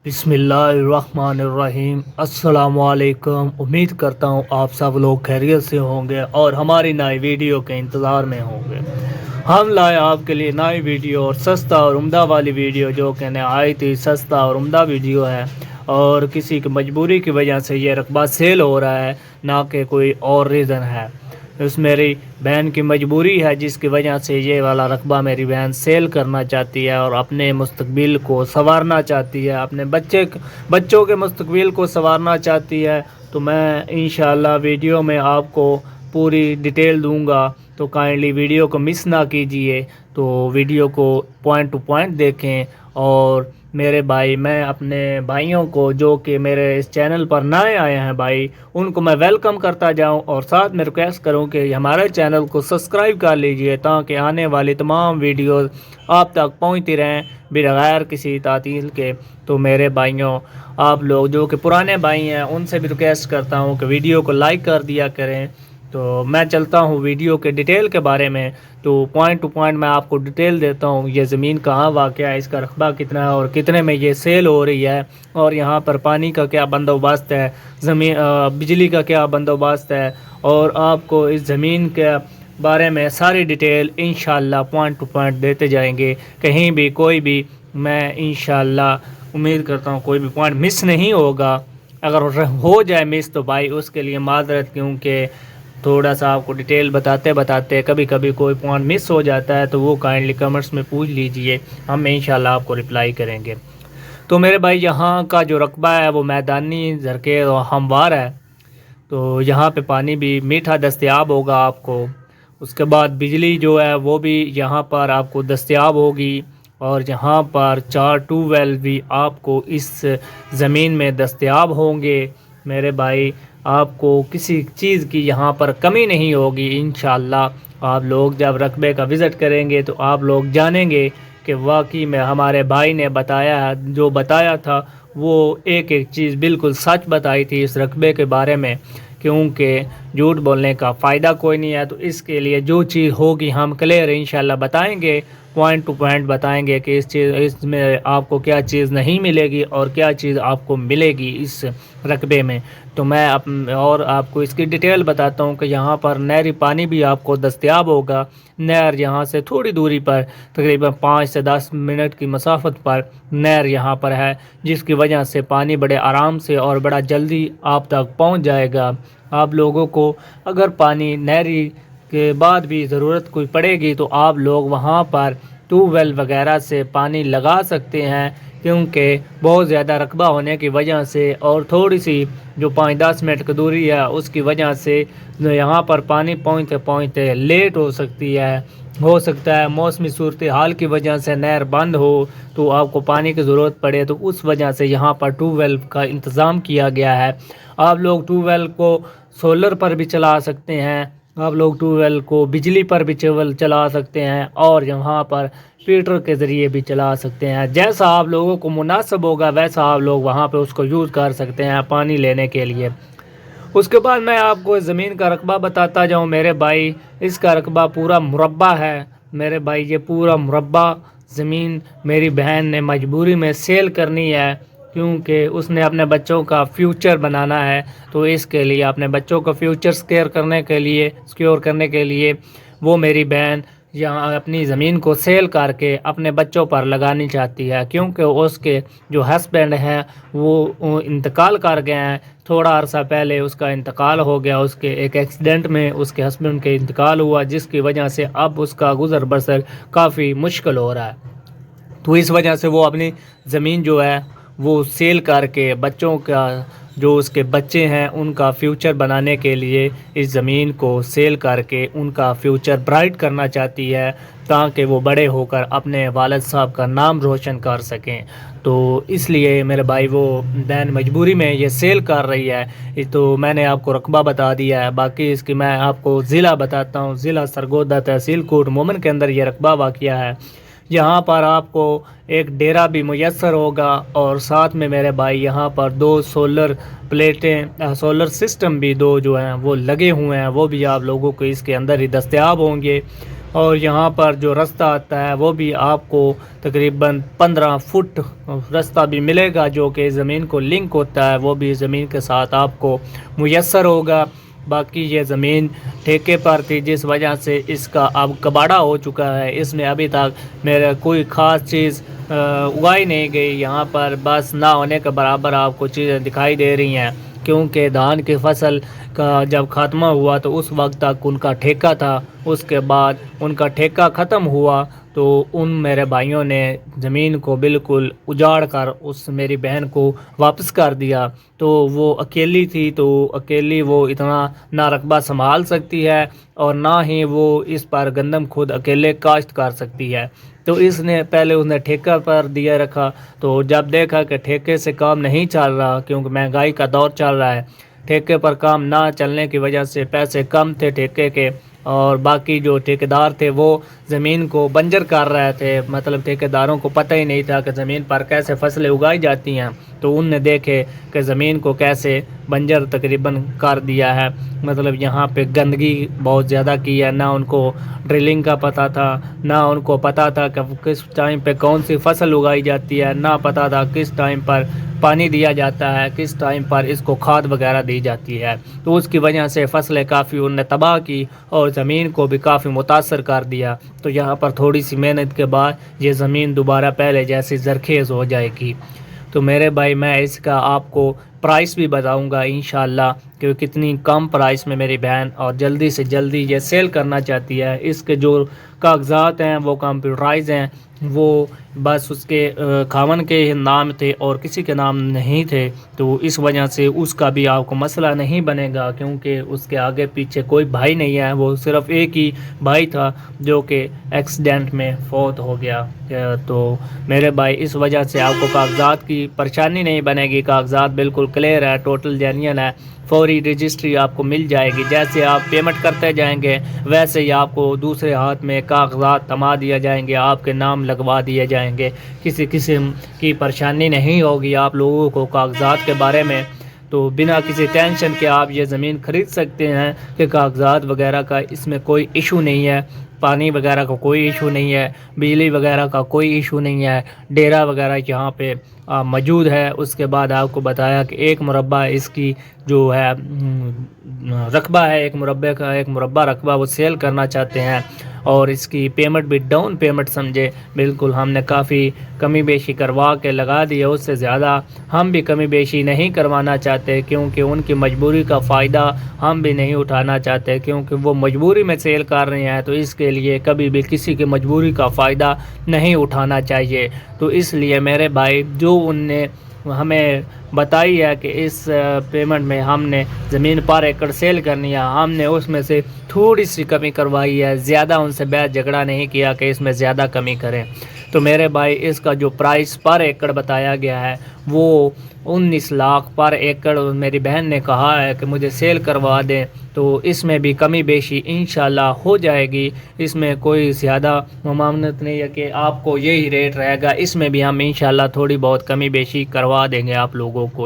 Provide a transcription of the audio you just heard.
बिस्मिल्लाहिर्रहमानिर्रहीम। अस्सलाम वालेकुम। उम्मीद करता हूँ आप सब लोग खैरियत से होंगे और हमारी नई वीडियो के इंतज़ार में होंगे। हम लाए आपके लिए नई वीडियो और सस्ता और उम्दा वाली वीडियो, जो कि नहायत ही सस्ता और उम्दा वीडियो है और किसी की मजबूरी की वजह से ये रकबा सेल हो रहा है, ना कि कोई और रीज़न है। उस मेरी बहन की मजबूरी है जिसकी वजह से ये वाला रकबा मेरी बहन सेल करना चाहती है और अपने मुस्तकबिल को संवारना चाहती है, अपने बच्चों के मुस्तकबिल को संवारना चाहती है। तो मैं इंशाअल्लाह वीडियो में आपको पूरी डिटेल दूंगा, तो काइंडली वीडियो को मिस ना कीजिए। तो वीडियो को पॉइंट टू पॉइंट देखें। और मेरे भाई, मैं अपने भाइयों को जो कि मेरे इस चैनल पर नए आए हैं भाई, उनको मैं वेलकम करता जाऊं और साथ में रिक्वेस्ट करूं कि हमारे चैनल को सब्सक्राइब कर लीजिए, ताकि आने वाली तमाम वीडियोस आप तक पहुंचती रहें बगैर किसी तातील के। तो मेरे भाइयों, आप लोग जो कि पुराने भाई हैं, उनसे भी रिक्वेस्ट करता हूं कि वीडियो को लाइक कर दिया करें। तो मैं चलता हूँ वीडियो के डिटेल के बारे में। तो पॉइंट टू पॉइंट मैं आपको डिटेल देता हूँ। ये ज़मीन कहाँ वाक़या है, इसका रकबा कितना है और कितने में ये सेल हो रही है, और यहाँ पर पानी का क्या बंदोबस्त है, बिजली का क्या बंदोबस्त है, और आपको इस ज़मीन के बारे में सारी डिटेल इंशाअल्लाह पॉइंट टू पॉइंट देते जाएंगे। कहीं भी कोई भी, मैं इंशाअल्लाह उम्मीद करता हूँ कोई भी पॉइंट मिस नहीं होगा। अगर हो जाए मिस तो भाई उसके लिए माजरत, क्योंकि थोड़ा सा आपको डिटेल बताते बताते कभी कभी कोई पॉइंट मिस हो जाता है, तो वो काइंडली कमेंट्स में पूछ लीजिए, हम इंशाल्लाह आपको रिप्लाई करेंगे। तो मेरे भाई, यहाँ का जो रकबा है वो मैदानी ज़रके और हमवार है। तो यहाँ पे पानी भी मीठा दस्तयाब होगा आपको। उसके बाद बिजली जो है वो भी यहाँ पर आपको दस्तयाब होगी, और यहाँ पर 4 ट्यूबवेल भी आपको इस ज़मीन में दस्तयाब होंगे। मेरे भाई, आपको किसी चीज़ की यहाँ पर कमी नहीं होगी इंशाअल्लाह। आप लोग जब रकबे का विज़िट करेंगे तो आप लोग जानेंगे कि वाकई में हमारे भाई ने बताया है, जो बताया था वो एक एक चीज़ बिल्कुल सच बताई थी इस रकबे के बारे में, क्योंकि झूठ बोलने का फ़ायदा कोई नहीं है। तो इसके लिए जो चीज़ होगी हम क्लियर इंशाल्लाह बताएंगे, पॉइंट टू पॉइंट बताएंगे कि इसमें आपको क्या चीज़ नहीं मिलेगी और क्या चीज़ आपको मिलेगी इस रकबे में। तो मैं और आपको इसकी डिटेल बताता हूँ कि यहाँ पर नहरी पानी भी आपको दस्तयाब होगा। नहर यहाँ से थोड़ी दूरी पर, तकरीबन 5 से 10 मिनट की मसाफत पर नहर यहाँ पर है, जिसकी वजह से पानी बड़े आराम से और बड़ा जल्दी आप तक पहुँच जाएगा। आप लोगों को अगर पानी नहरी के बाद भी ज़रूरत कोई पड़ेगी तो आप लोग वहाँ पर ट्यूबवेल वगैरह से पानी लगा सकते हैं, क्योंकि बहुत ज़्यादा रकबा होने की वजह से और थोड़ी सी जो 5-10 मिनट की दूरी है उसकी वजह से यहाँ पर पानी पहुँचते पहुँचते लेट हो सकती है। हो सकता है मौसमी सूरत हाल की वजह से नहर बंद हो तो आपको पानी की ज़रूरत पड़े, तो उस वजह से यहाँ पर ट्यूबवेल का इंतज़ाम किया गया है। आप लोग ट्यूबवेल को सोलर पर भी चला सकते हैं, आप लोग ट्यूबवेल को बिजली पर भी चला सकते हैं, और यहाँ पर फीडर के ज़रिए भी चला सकते हैं। जैसा आप लोगों को मुनासिब होगा वैसा आप लोग वहाँ पे उसको यूज़ कर सकते हैं पानी लेने के लिए। उसके बाद मैं आपको ज़मीन का रकबा बताता जाऊँ मेरे भाई। इसका रकबा पूरा मुरब्बा है मेरे भाई। ये पूरा मुरब्बा ज़मीन मेरी बहन ने मजबूरी में सेल करनी है, क्योंकि उसने अपने बच्चों का फ्यूचर बनाना है। तो इसके लिए अपने बच्चों का फ्यूचर सिक्योर करने के लिए वो मेरी बहन यहाँ अपनी ज़मीन को सेल करके अपने बच्चों पर लगानी चाहती है, क्योंकि उसके जो हस्बैंड हैं वो इंतकाल कर गए हैं। थोड़ा अरसा पहले उसका इंतकाल हो गया, उसके एक एक्सीडेंट में उसके हस्बैंड के इंतकाल हुआ, जिसकी वजह से अब उसका गुज़र बसर काफ़ी मुश्किल हो रहा है। तो इस वजह से वो अपनी ज़मीन जो है वो सेल करके बच्चों का, जो उसके बच्चे हैं उनका फ्यूचर बनाने के लिए इस ज़मीन को सेल करके उनका फ्यूचर ब्राइट करना चाहती है, ताकि वो बड़े होकर अपने वालिद साहब का नाम रोशन कर सकें। तो इसलिए मेरे भाई, वो बहन मजबूरी में ये सेल कर रही है। तो मैंने आपको रकबा बता दिया है, बाकी इसकी मैं आपको ज़िला बताता हूँ। ज़िला सरगोदा, तहसील कोट मोमिन के अंदर ये रकबा वाक़या है। यहाँ पर आपको एक डेरा भी मुयस्सर होगा, और साथ में मेरे भाई यहाँ पर 2 सोलर प्लेटें, सोलर सिस्टम भी 2 जो हैं वो लगे हुए हैं, वो भी आप लोगों को इसके अंदर ही दस्तयाब होंगे। اور یہاں پر جو رستہ آتا ہے وہ بھی آپ کو تقریباً 15 فٹ رستہ بھی ملے گا، جو کہ زمین کو لنک ہوتا ہے، وہ بھی زمین کے ساتھ آپ کو میسر ہوگا۔ باقی یہ زمین ٹھیکے پر تھی، جس وجہ سے اس کا اب کباڑا ہو چکا ہے، اس میں ابھی تک میرا کوئی خاص چیز اگائی نہیں گئی۔ یہاں پر بس نہ ہونے کے برابر آپ کو چیزیں دکھائی دے رہی ہیں، کیونکہ دھان کی فصل کا جب خاتمہ ہوا تو اس وقت تک ان کا ٹھیکہ تھا، اس کے بعد ان کا ٹھیکہ ختم ہوا تو ان میرے بھائیوں نے زمین کو بالکل اجاڑ کر اس میری بہن کو واپس کر دیا۔ تو وہ اکیلی تھی، تو اکیلی وہ اتنا نہ رقبہ سنبھال سکتی ہے اور نہ ہی وہ اس پر گندم خود اکیلے کاشت کر سکتی ہے۔ تو اس نے پہلے اس نے ٹھیکہ پر دیا رکھا، تو جب دیکھا کہ ٹھیکے سے کام نہیں چل رہا، کیونکہ مہنگائی کا دور چل رہا ہے، ٹھیکے پر کام نہ چلنے کی وجہ سے پیسے کم تھے ٹھیکے کے، اور باقی جو ٹھیکیدار تھے وہ زمین کو بنجر کر رہے تھے، مطلب ٹھیکیداروں کو پتہ ہی نہیں تھا کہ زمین پر کیسے فصلیں اگائی جاتی ہیں۔ تو ان نے دیکھے کہ زمین کو کیسے بنجر تقریباً کر دیا ہے، مطلب یہاں پہ گندگی بہت زیادہ کی ہے، نہ ان کو ڈرلنگ کا پتہ تھا، نہ ان کو پتہ تھا کہ کس ٹائم پہ کون سی فصل اگائی جاتی ہے، نہ پتہ تھا کس ٹائم پر پانی دیا جاتا ہے، کس ٹائم پر اس کو کھاد وغیرہ دی جاتی ہے۔ تو اس کی وجہ سے فصلیں کافی ان نے تباہ کی اور زمین کو بھی کافی متاثر کر دیا۔ تو یہاں پر تھوڑی سی محنت کے بعد یہ زمین دوبارہ پہلے جیسی زرخیز ہو جائے گی۔ تو میرے بھائی میں اس کا آپ کو پرائس بھی بتاؤں گا انشاءاللہ کہ کتنی کم پرائس میں میری بہن اور جلدی سے جلدی یہ سیل کرنا چاہتی ہے۔ اس کے جو کاغذات ہیں وہ کمپیوٹرائز ہیں، وہ بس اس کے خاوند کے نام تھے اور کسی کے نام نہیں تھے، تو اس وجہ سے اس کا بھی آپ کو مسئلہ نہیں بنے گا، کیونکہ اس کے آگے پیچھے کوئی بھائی نہیں ہے، وہ صرف ایک ہی بھائی تھا جو کہ ایکسیڈنٹ میں فوت ہو گیا۔ تو میرے بھائی اس وجہ سے آپ کو کاغذات کی پریشانی نہیں بنے گی، کاغذات بالکل کلیئر ہے، ٹوٹل جینین ہے، فوری رجسٹری آپ کو مل جائے گی۔ جیسے آپ پیمنٹ کرتے جائیں گے ویسے ہی آپ کو دوسرے ہاتھ میں کاغذات تھما دیا جائیں گے، آپ کے نام لگوا دیے جائیں گے، کسی قسم کی پریشانی نہیں ہوگی آپ لوگوں کو کاغذات کے بارے میں۔ تو بنا کسی ٹینشن کے آپ یہ زمین خرید سکتے ہیں کہ کاغذات وغیرہ کا اس میں کوئی ایشو نہیں ہے، پانی وغیرہ کا کوئی ایشو نہیں ہے، بجلی وغیرہ کا کوئی ایشو نہیں ہے، ڈیرا وغیرہ یہاں پہ موجود ہے۔ اس کے بعد آپ کو بتایا کہ ایک مربع اس کی جو ہے رقبہ ہے، ایک مربع کا ایک مربع رقبہ وہ سیل کرنا چاہتے ہیں، اور اس کی پیمنٹ بھی ڈاؤن پیمنٹ سمجھے، بالکل ہم نے کافی کمی بیشی کروا کے لگا دی ہے، اس سے زیادہ ہم بھی کمی بیشی نہیں کروانا چاہتے، کیونکہ ان کی مجبوری کا فائدہ ہم بھی نہیں اٹھانا چاہتے، کیونکہ وہ مجبوری میں سیل کر رہے ہیں، تو اس کے لیے کبھی بھی کسی کی مجبوری کا فائدہ نہیں اٹھانا چاہیے۔ تو اس لیے میرے بھائی جو ان نے ہمیں بتائی ہے کہ اس پیمنٹ میں ہم نے زمین پر ایکڑ سیل کرنی ہے، ہم نے اس میں سے تھوڑی سی کمی کروائی ہے، زیادہ ان سے بحث جھگڑا نہیں کیا کہ اس میں زیادہ کمی کریں۔ تو میرے بھائی اس کا جو پرائس پر ایکڑ بتایا گیا ہے وہ 19 لاکھ پر ایکڑ میری بہن نے کہا ہے کہ مجھے سیل کروا دیں، تو اس میں بھی کمی بیشی انشاءاللہ ہو جائے گی، اس میں کوئی زیادہ ممانعت نہیں ہے کہ آپ کو یہی ریٹ رہے گا، اس میں بھی ہم انشاءاللہ تھوڑی بہت کمی بیشی کروا دیں گے آپ لوگوں کو۔